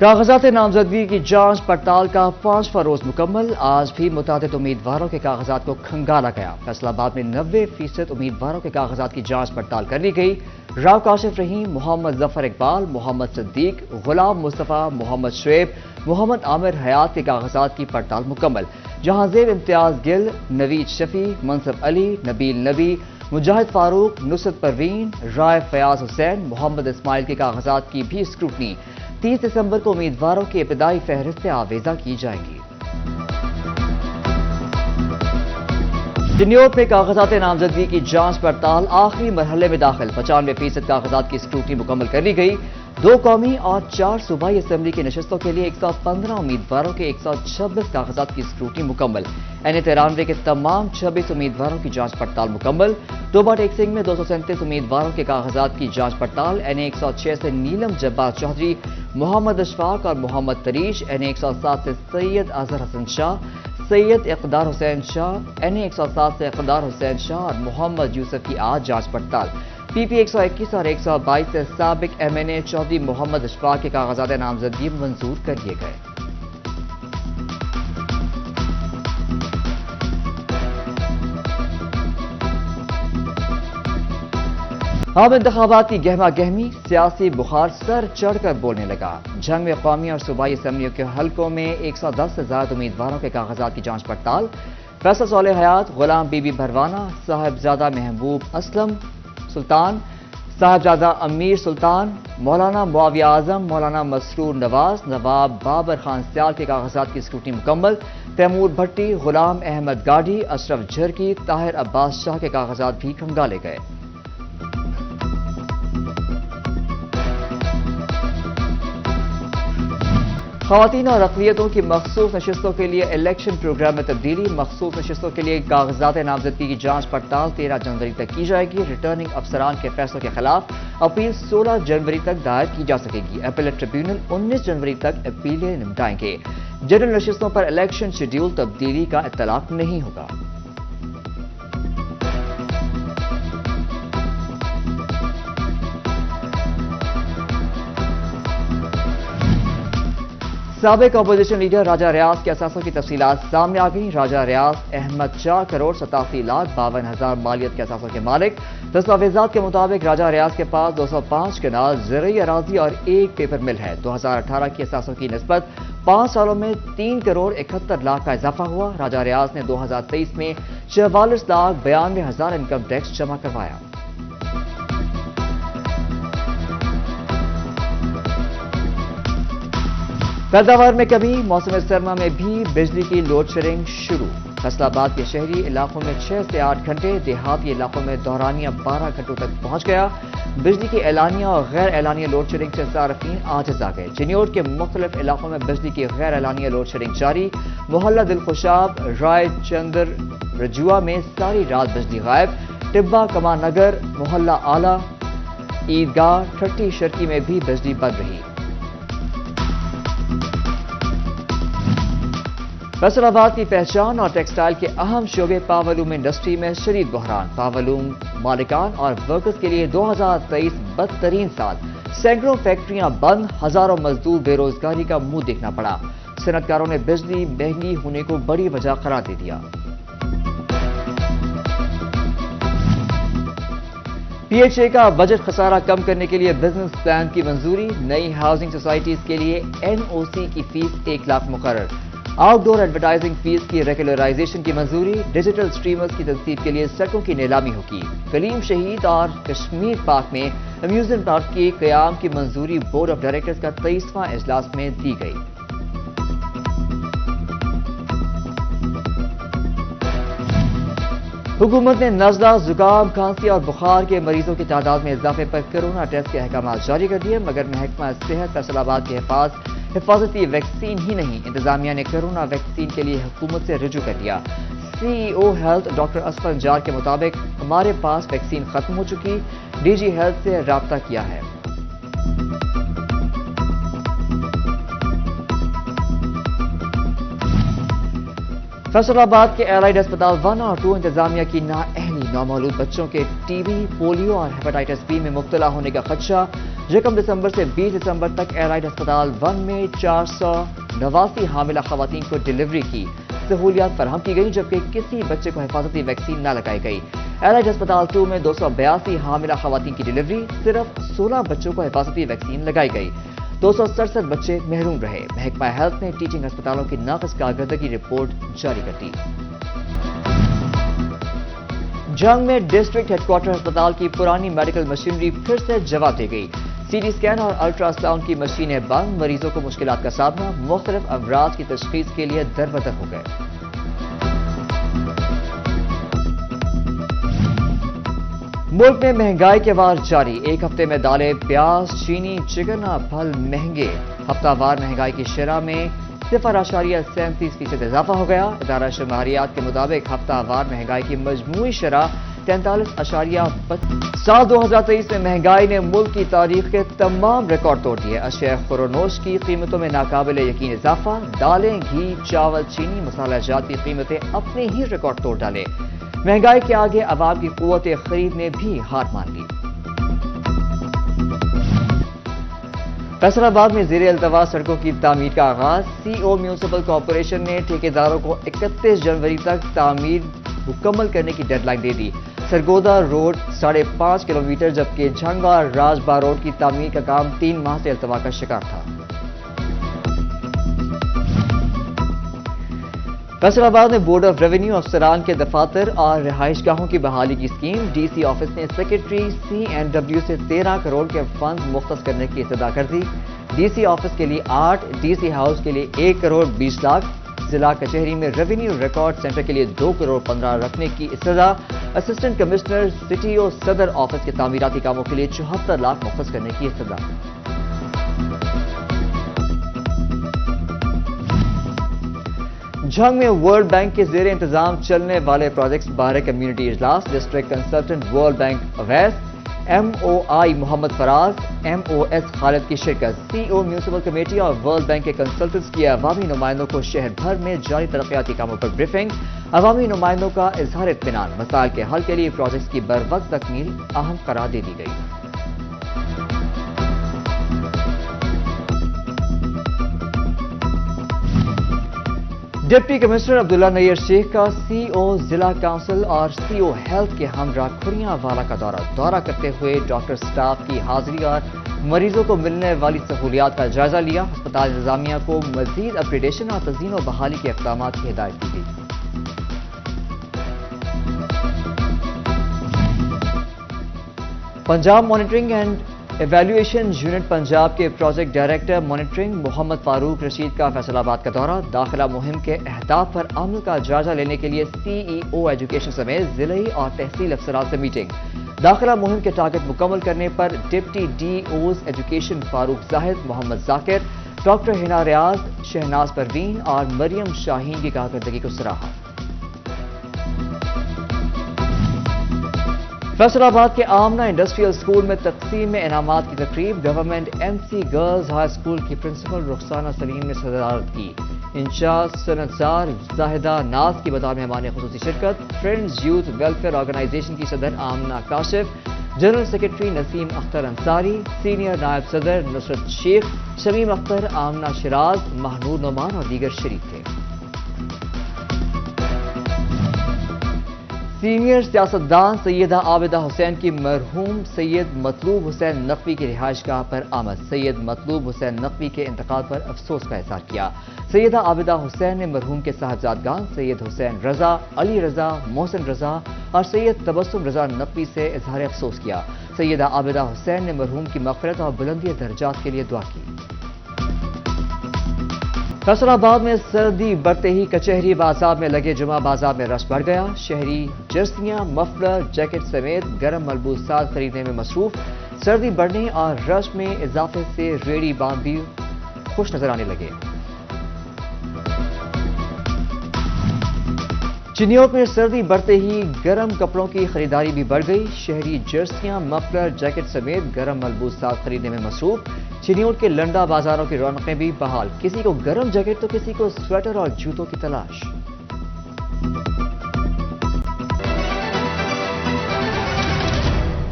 کاغذات نامزدگی کی جانچ پڑتال کا 5واں روز مکمل۔ آج بھی متعدد امیدواروں کے کاغذات کو کھنگالا گیا۔ فیصل آباد میں 90% امیدواروں کے کاغذات کی جانچ پڑتال کر لی گئی۔ راؤ کاشف رحیم، محمد ظفر اقبال، محمد صدیق، غلام مصطفیٰ، محمد شعیب، محمد عامر حیات کے کاغذات کی پڑتال مکمل۔ جہاں زیب امتیاز گل، نوید شفیع، منصف علی، نبیل نبی، مجاہد فاروق، نصرت پروین، رائے فیاض حسین، محمد اسماعیل کے کاغذات کی بھی اسکروٹنی 30 دسمبر کو امیدواروں کی ابتدائی فہرستیں آویزاں کی جائیں گی۔ جنیوٹ میں کاغذات نامزدگی کی جانچ پڑتال آخری مرحلے میں داخل۔ 95% کاغذات کی اسکروٹنی مکمل کر لی گئی۔ 2 قومی اور 4 صوبائی اسمبلی کی نشستوں کے لیے 115 امیدواروں کے 126 کاغذات کی اسکروٹنی مکمل۔ NA93 کے تمام 26 امیدواروں کی جانچ پڑتال مکمل۔ ٹوبہ ٹیک سنگھ میں 237 امیدواروں کے کاغذات کی جانچ پڑتال۔ NA106 سے نیلم جبار چودھری، محمد اشفاق اور محمد تریش، NA107 سے سید اظہر حسن شاہ، سید اقدار حسین شاہ، NA107 سے اقدار حسین شاہ اور محمد یوسف کی آج جانچ پڑتال۔ PP 121 اور 122 سے سابق MNA چودھری محمد اشفاق کے کاغذات نامزدگی منظور کر لیے گئے۔ عام انتخابات کی گہما گہمی، سیاسی بخار سر چڑھ کر بولنے لگا۔ جنگ میں قومی اور صوبائی اسمبلیوں کے حلقوں میں 110 سے زائد امیدواروں کے کاغذات کی جانچ پڑتال۔ فیصل صالح حیات، غلام بی بی بھروانہ، صاحبزادہ محبوب اسلم سلطان، صاحبزادہ امیر سلطان، مولانا معاویہ اعظم، مولانا مسرور نواز، نواب بابر خان سیال کے کاغذات کی اسکروٹنی مکمل۔ تیمور بھٹی، غلام احمد گاڑھی، اشرف جھرکی، طاہر عباس شاہ کے کاغذات بھی کھنگالے گئے۔ خواتین اور اقلیتوں کی مخصوص نشستوں کے لیے الیکشن پروگرام میں تبدیلی۔ مخصوص نشستوں کے لیے کاغذات نامزدگی کی جانچ پڑتال 13 جنوری تک کی جائے گی۔ ریٹرننگ افسران کے فیصلوں کے خلاف اپیل 16 جنوری تک دائر کی جا سکے گی۔ اپیلٹ ٹریبیونل 19 جنوری تک اپیلیں نمٹائیں گے۔ جنرل نشستوں پر الیکشن شیڈیول تبدیلی کا اطلاق نہیں ہوگا۔ سابق اپوزیشن لیڈر راجہ ریاض کے اثاثوں کی تفصیلات سامنے آ گئی۔ راجہ ریاض احمد 4 کروڑ 87 لاکھ 52 ہزار مالیت کے اثاثوں کے مالک۔ دستاویزات کے مطابق راجہ ریاض کے پاس 205 کنال زرعی اراضی اور 1 پیپر مل ہے۔ 2018 کی اثاثوں کی نسبت 5 سالوں میں 3 کروڑ 71 لاکھ کا اضافہ ہوا۔ راجہ ریاض نے 2023 میں 44 لاکھ 92 ہزار انکم ٹیکس جمع کروایا۔ پیداوار میں کمی، موسم سرما میں بھی بجلی کی لوڈ شیڈنگ شروع۔ فیصل آباد کے شہری علاقوں میں 6 سے 8 گھنٹے، دیہاتی علاقوں میں دورانیہ 12 گھنٹوں تک پہنچ گیا۔ بجلی کی اعلانیہ اور غیر اعلانیہ لوڈ شیڈنگ سے صارفین عاجز آ گئے۔ جنیوٹ کے مختلف علاقوں میں بجلی کی غیر اعلانیہ لوڈ شیڈنگ جاری۔ محلہ دلخوشاب، رائے چندر رجوا میں ساری رات بجلی غائب۔ ٹبہ کمان نگر، محلہ اعلیٰ، عیدگاہ، ٹھٹی شرکی میں بھی بجلی بند رہی۔ فیصل آباد کی پہچان اور ٹیکسٹائل کے اہم شعبے پاورلوم انڈسٹری میں شدید بحران۔ پاورلوم مالکان اور ورکرز کے لیے 2023 بدترین سال۔ سینکڑوں فیکٹریاں بند، ہزاروں مزدور بے روزگاری کا منہ دیکھنا پڑا۔ صنعت کاروں نے بجلی مہنگی ہونے کو بڑی وجہ قرار دے دیا۔ PHA کا بجٹ خسارہ کم کرنے کے لیے بزنس پلان کی منظوری۔ نئی ہاؤسنگ سوسائٹیز کے لیے NOC کی فیس 1 لاکھ مقرر۔ آؤٹ ڈور ایڈورٹائزنگ فیس کی ریگولرائزیشن کی منظوری۔ ڈیجیٹل سٹریمرز کی تنصیب کے لیے سڑکوں کی نیلامی ہوگی۔ کلیم شہید اور کشمیر پارک میں امیوزمنٹ پارک کے قیام کی منظوری بورڈ آف ڈائریکٹرز کا 23واں اجلاس میں دی گئی۔ حکومت نے نزلہ، زکام، کھانسی اور بخار کے مریضوں کی تعداد میں اضافے پر کورونا ٹیسٹ کے احکامات جاری کر دیے، مگر محکمہ صحت فیصل آباد کے حفاظتی ویکسین ہی نہیں، انتظامیہ نے کورونا ویکسین کے لیے حکومت سے رجوع کر لیا۔ CEO health doctor Asfar Najar کے مطابق ہمارے پاس ویکسین ختم ہو چکی، DG ہیلتھ سے رابطہ کیا ہے۔ فیصل آباد کے ایلائڈ اسپتال 1 اور 2 انتظامیہ کی نااہلی، نومولود بچوں کے TB، پولیو اور ہیپاٹائٹس B میں مبتلا ہونے کا خدشہ۔ 1 دسمبر سے 20 دسمبر تک ایلائڈ ہسپتال 1 میں 489 حاملہ خواتین کو ڈلیوری کی سہولیات فراہم کی گئی، جبکہ کسی بچے کو حفاظتی ویکسین نہ لگائی گئی۔ ایلائڈ ہسپتال 2 میں 282 حاملہ خواتین کی ڈلیوری، صرف 16 بچوں کو حفاظتی ویکسین لگائی گئی۔ 267 بچے محروم رہے۔ محکمہ ہیلتھ نے ٹیچنگ ہسپتالوں کی ناقص کارکردگی رپورٹ جاری کر دی۔ جنگ میں ڈسٹرکٹ ہیڈ کوارٹر ہسپتال کی پرانی میڈیکل مشینری پھر سے جواب دے گئی۔ سی ٹی اسکین اور الٹرا ساؤنڈ کی مشینیں بند، مریضوں کو مشکلات کا سامنا، مختلف امراض کی تشخیص کے لیے دربدر ہو گئے۔ ملک میں مہنگائی کے وار جاری، ایک ہفتے میں دالیں، پیاز، چینی، چکن اور پھل مہنگے۔ ہفتہ وار مہنگائی کی شرح میں 0.37% اضافہ ہو گیا۔ ادارہ شماریات کے مطابق ہفتہ وار مہنگائی کی مجموعی شرح 43.25۔ سال 2023 میں مہنگائی نے ملک کی تاریخ کے تمام ریکارڈ توڑ دیے۔ اشیاء خورونوش کی قیمتوں میں ناقابل یقین اضافہ، دالیں، گھی، چاول، چینی، مسالہ جات کی قیمتیں اپنے ہی ریکارڈ توڑ ڈالے۔ مہنگائی کے آگے عوام کی قوت خرید نے بھی ہار مان لی۔ فیصل آباد میں زیر التواء سڑکوں کی تعمیر کا آغاز، سی او میونسپل کارپوریشن نے ٹھیکیداروں کو 31 جنوری تک تعمیر مکمل کرنے کی ڈیڈ لائن دے دی۔ سرگودا روڈ 5.5 کلومیٹر، جبکہ جھنگ اور راج باغ روڈ کی تعمیر کا کام 3 ماہ سے التوا کا شکار تھا۔ فیصل آباد میں بورڈ آف ریونیو افسران کے دفاتر اور رہائش گاہوں کی بحالی کی اسکیم، ڈی سی آفس نے سیکرٹری CNW سے 13 کروڑ کے فنڈ مختص کرنے کی ابتدا کر دی۔ ڈی سی آفس کے لیے 8، ڈی سی ہاؤس کے لیے 1 کروڑ 20 لاکھ، ضلع کچہری میں ریونیو ریکارڈ سینٹر کے لیے 2 کروڑ 15 رکھنے کی استدعا، اسسٹنٹ کمشنر سٹی او صدر آفس کے تعمیراتی کاموں کے لیے 74 لاکھ مختص کرنے کی استدعا۔ جھنگ میں ورلڈ بینک کے زیر انتظام چلنے والے پروجیکٹس بارے کمیونٹی اجلاس، district consultant World Bank Awais, MOI Muhammad Faraz, MOS Khalid کی شرکت۔ سی او میونسپل کمیٹی اور ورلڈ بینک کے کنسلٹنٹس کی عوامی نمائندوں کو شہر بھر میں جاری ترقیاتی کاموں پر بریفنگ، عوامی نمائندوں کا اظہار اطمینان، مسائل کے حل کے لیے پروجیکٹس کی بروقت تکمیل اہم قرار دے دی گئی۔ ڈپٹی کمشنر عبداللہ نیر شیخ کا سی او ضلع کونسل اور سی او ہیلتھ کے ہمراہ کھریاں والا کا دورہ کرتے ہوئے ڈاکٹر سٹاف کی حاضری اور مریضوں کو ملنے والی سہولیات کا جائزہ لیا۔ ہسپتال انتظامیہ کو مزید اپ گریڈیشن اور تزئین و بحالی کے اقدامات کی ہدایت کی گئی۔ Punjab monitoring and evaluation unit Punjab کے پروجیکٹ ڈائریکٹر مانیٹرنگ محمد فاروق رشید کا فیصل آباد کا دورہ، داخلہ مہم کے اہداف پر عمل کا جائزہ لینے کے لیے CEO ایجوکیشن سمیت ضلعی اور تحصیل افسران سے میٹنگ، داخلہ مہم کے ٹارگٹ مکمل کرنے پر ڈپٹی DOs ایجوکیشن فاروق زاہد، محمد ذاکر، ڈاکٹر حنا ریاض، شہناز پروین اور مریم شاہین کی کارکردگی کو سراہا۔ فیصل آباد کے آمنہ انڈسٹریل اسکول میں تقسیم میں انعامات کی تقریب، government MC girls high school کی پرنسپل رخسانہ سلیم نے صدارت کی، انچارج صنعتزار زاہدہ ناز کی بطور مہمان خصوصی شرکت، فرینڈز یوتھ ویلفیئر آرگنائزیشن کی صدر آمنہ کاشف، جنرل سیکرٹری نسیم اختر انصاری، سینئر نائب صدر نصرت شیخ، شمیم اختر، آمنہ شراز، مہنور نعمان اور دیگر شریک تھے۔ سینئر سیاستدان سیدہ عابدہ حسین کی مرحوم سید مطلوب حسین نقوی کی رہائش گاہ پر آمد، سید مطلوب حسین نقوی کے انتقال پر افسوس کا اظہار کیا۔ سیدہ عابدہ حسین نے مرحوم کے صاحبزادگان سید حسین رضا، علی رضا، محسن رضا اور سید تبسم رضا نقوی سے اظہار افسوس کیا۔ سیدہ عابدہ حسین نے مرحوم کی مغفرت اور بلندی درجات کے لیے دعا کی۔ فیصل آباد میں سردی بڑھتے ہی کچہری بازار میں لگے جمعہ بازار میں رش بڑھ گیا، شہری جرسیاں، مفلر، جیکٹ سمیت گرم ملبوسات خریدنے میں مصروف، سردی بڑھنے اور رش میں اضافے سے ریڑھی باندھ بھی خوش نظر آنے لگے۔ چنیوٹ میں سردی بڑھتے ہی گرم کپڑوں کی خریداری بھی بڑھ گئی، شہری جرسیاں، مفلر، جیکٹ سمیت گرم ملبوسات خریدنے میں مصروف، چنیوٹ کے لنڈا بازاروں کی رونقیں بھی بحال، کسی کو گرم جیکٹ تو کسی کو سویٹر اور جوتوں کی تلاش۔